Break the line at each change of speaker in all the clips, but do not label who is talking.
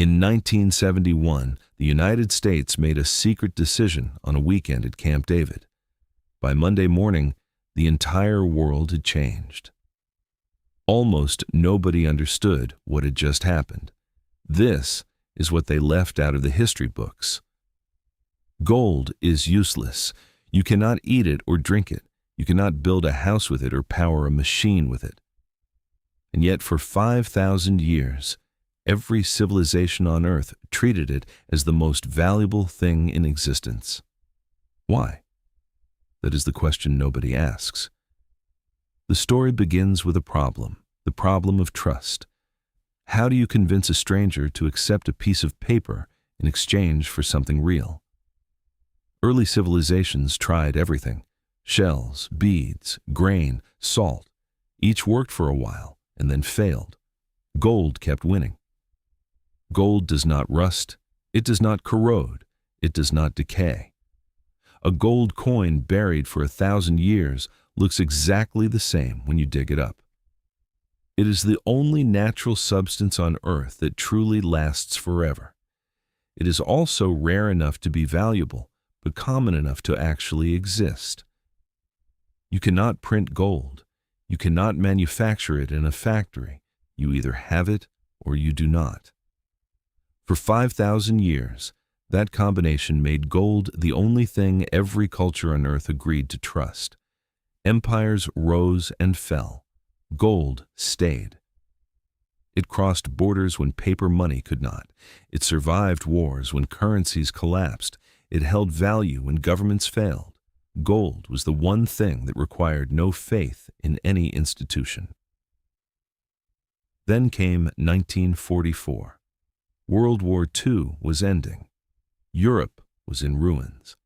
In 1971, the United States made a secret decision on a weekend at Camp David. By Monday morning, the entire world had changed. Almost nobody understood what had just happened. This is what they left out of the history books. Gold is useless. You cannot eat it or drink it. You cannot build a house with it or power a machine with it. And yet for 5,000 years, every civilization on Earth treated it as the most valuable thing in existence. Why? That is the question nobody asks. The story begins with a problem, the problem of trust. How do you convince a stranger to accept a piece of paper in exchange for something real? Early civilizations tried everything: shells, beads, grain, salt. Each worked for a while and then failed. Gold kept winning. Gold does not rust, it does not corrode, it does not decay. A gold coin buried for 1,000 years looks exactly the same when you dig it up. It is the only natural substance on Earth that truly lasts forever. It is also rare enough to be valuable, but common enough to actually exist. You cannot print gold. You cannot manufacture it in a factory. You either have it or you do not. For 5,000 years, that combination made gold the only thing every culture on Earth agreed to trust. Empires rose and fell. Gold stayed. It crossed borders when paper money could not. It survived wars when currencies collapsed. It held value when governments failed. Gold was the one thing that required no faith in any institution. Then came 1944. World War II was ending. Europe was in ruins.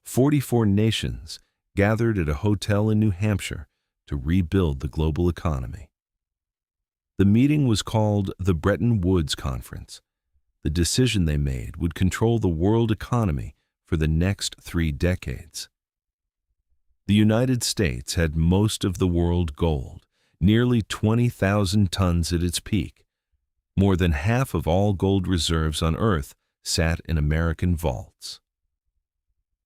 44 nations gathered at a hotel in New Hampshire to rebuild the global economy. The meeting was called the Bretton Woods Conference. The decision they made would control the world economy for the next 3 decades. The United States had most of the world gold, nearly 20,000 tons at its peak. More than half of all gold reserves on Earth sat in American vaults.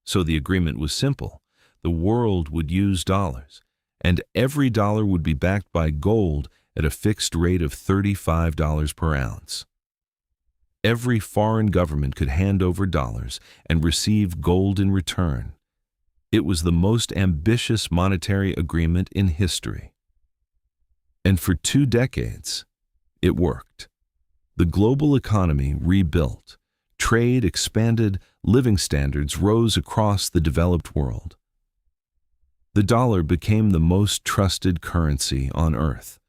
So the agreement was simple. The world would use dollars, and every dollar would be backed by gold at a fixed rate of $35 per ounce. Every foreign government could hand over dollars and receive gold in return. It was the most ambitious monetary agreement in history. And for 2 decades, it worked. The global economy rebuilt. Trade expanded, living standards rose across the developed world. The dollar became the most trusted currency on Earth.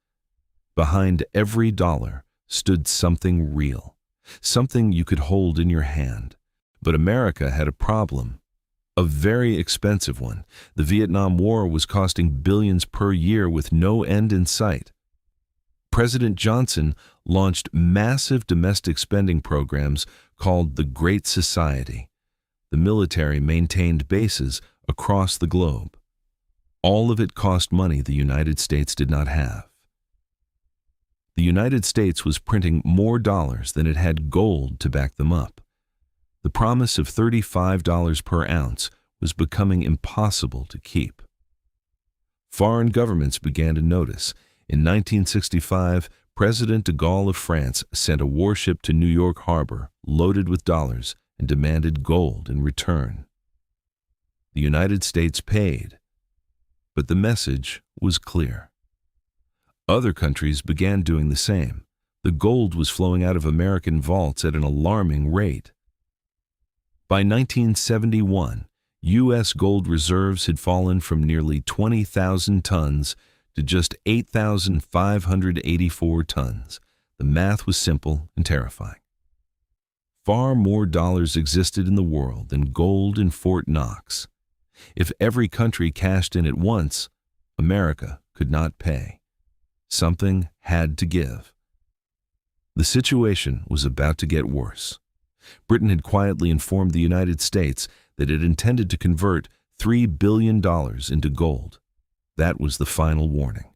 Behind every dollar stood something real, something you could hold in your hand. But America had a problem, a very expensive one. The Vietnam War was costing billions per year with no end in sight. President Johnson launched massive domestic spending programs called the Great Society. The military maintained bases across the globe. All of it cost money the United States did not have. The United States was printing more dollars than it had gold to back them up. The promise of $35 per ounce was becoming impossible to keep. Foreign governments began to notice. In 1965, President de Gaulle of France sent a warship to New York Harbor loaded with dollars and demanded gold in return. The United States paid, but the message was clear. Other countries began doing the same. The gold was flowing out of American vaults at an alarming rate. By 1971, U.S. gold reserves had fallen from nearly 20,000 tons to just 8,584 tons. The math was simple and terrifying. Far more dollars existed in the world than gold in Fort Knox. If every country cashed in at once, America could not pay. Something had to give. The situation was about to get worse. Britain had quietly informed the United States that it intended to convert $3 billion into gold. That was the final warning.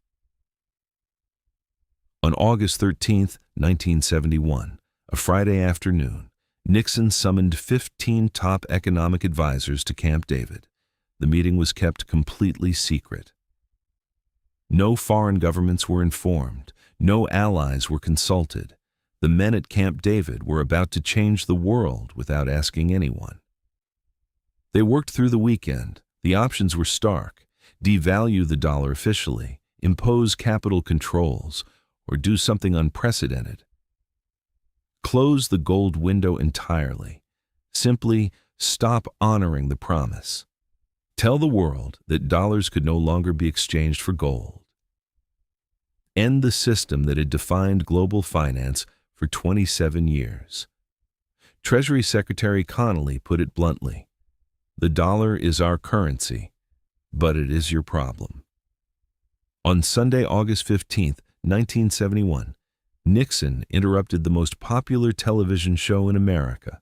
On August 13, 1971, A Friday afternoon, Nixon summoned 15 top economic advisors to Camp David. The meeting was kept completely secret. No foreign governments were informed. No allies were consulted. The men at Camp David were about to change the world without asking anyone. They worked through the weekend. The options were stark: devalue the dollar officially, impose capital controls, or do something unprecedented. Close the gold window entirely. Simply stop honoring the promise. Tell the world that dollars could no longer be exchanged for gold. End the system that had defined global finance for 27 years. Treasury Secretary Connolly put it bluntly: "The dollar is our currency, but it is your problem." On Sunday, August 15, 1971, Nixon interrupted the most popular television show in America.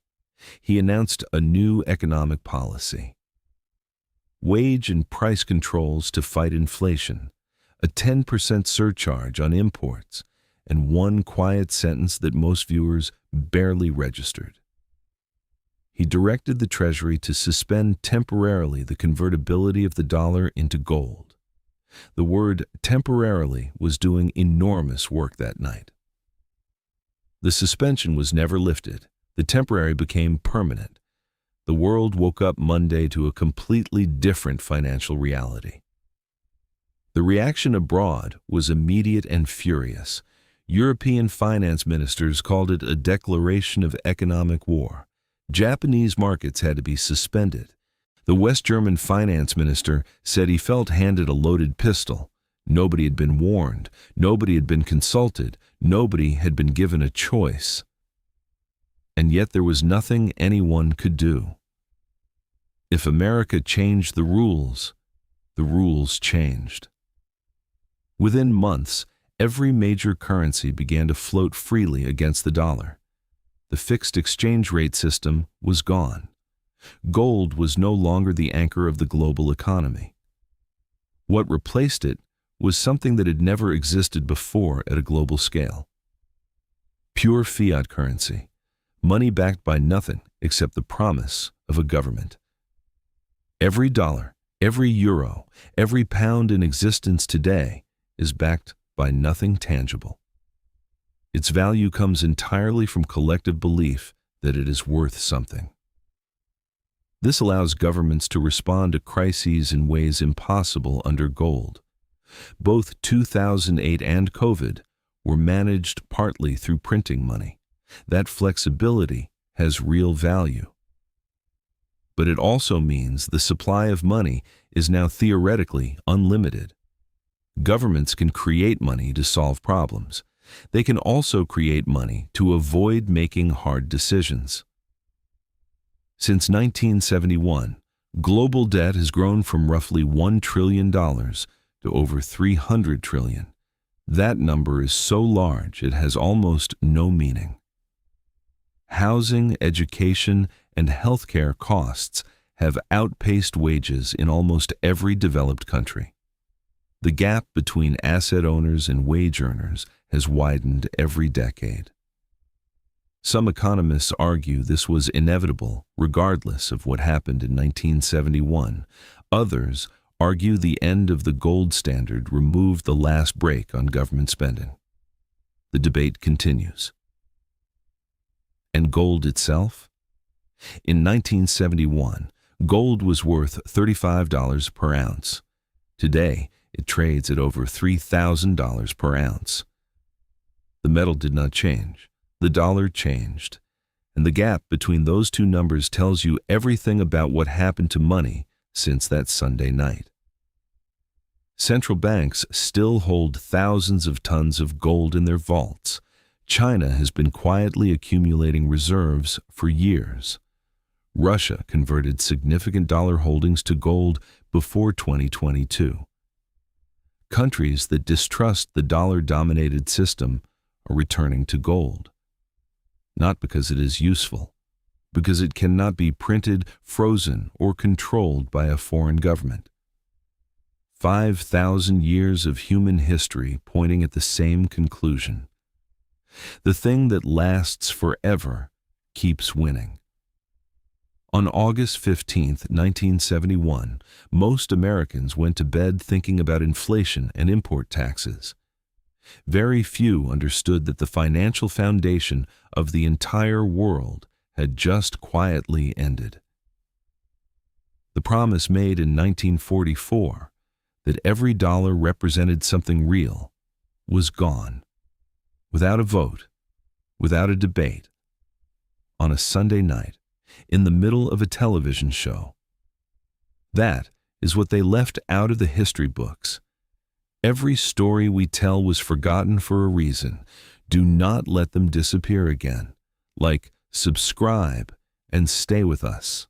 He announced a new economic policy: wage and price controls to fight inflation, a 10% surcharge on imports, and one quiet sentence that most viewers barely registered. He directed the Treasury to suspend temporarily the convertibility of the dollar into gold. The word temporarily was doing enormous work that night. The suspension was never lifted. The temporary became permanent. The world woke up Monday to a completely different financial reality. The reaction abroad was immediate and furious. European finance ministers called it a declaration of economic war. Japanese markets had to be suspended. The West German finance minister said he felt handed a loaded pistol. Nobody had been warned. Nobody had been consulted. Nobody had been given a choice. And yet there was nothing anyone could do. If America changed the rules changed. Within months, every major currency began to float freely against the dollar. The fixed exchange rate system was gone. Gold was no longer the anchor of the global economy. What replaced it was something that had never existed before at a global scale: pure fiat currency, money backed by nothing except the promise of a government. Every dollar, every euro, every pound in existence today is backed by nothing tangible. Its value comes entirely from collective belief that it is worth something. This allows governments to respond to crises in ways impossible under gold. Both 2008 and COVID were managed partly through printing money. That flexibility has real value. But it also means the supply of money is now theoretically unlimited. Governments can create money to solve problems. They can also create money to avoid making hard decisions. Since 1971, global debt has grown from roughly $1 trillion to over $300 trillion. That number is so large it has almost no meaning. Housing, education, and healthcare costs have outpaced wages in almost every developed country. The gap between asset owners and wage earners has widened every decade. Some economists argue this was inevitable, regardless of what happened in 1971. Others argue the end of the gold standard removed the last brake on government spending. The debate continues. And gold itself? In 1971, gold was worth $35 per ounce. Today, it trades at over $3,000 per ounce. The metal did not change. The dollar changed. And the gap between those two numbers tells you everything about what happened to money since that Sunday night. Central banks still hold thousands of tons of gold in their vaults. China has been quietly accumulating reserves for years. Russia converted significant dollar holdings to gold before 2022. Countries that distrust the dollar-dominated system are returning to gold. Not because it is useful, because it cannot be printed, frozen, or controlled by a foreign government. 5,000 years of human history pointing at the same conclusion. The thing that lasts forever keeps winning. On August 15, 1971, most Americans went to bed thinking about inflation and import taxes. Very few understood that the financial foundation of the entire world had just quietly ended. The promise made in 1944 that every dollar represented something real was gone, without a vote, without a debate, on a Sunday night, in the middle of a television show. That is what they left out of the history books. Every story we tell was forgotten for a reason. Do not let them disappear again. Like, subscribe, and stay with us.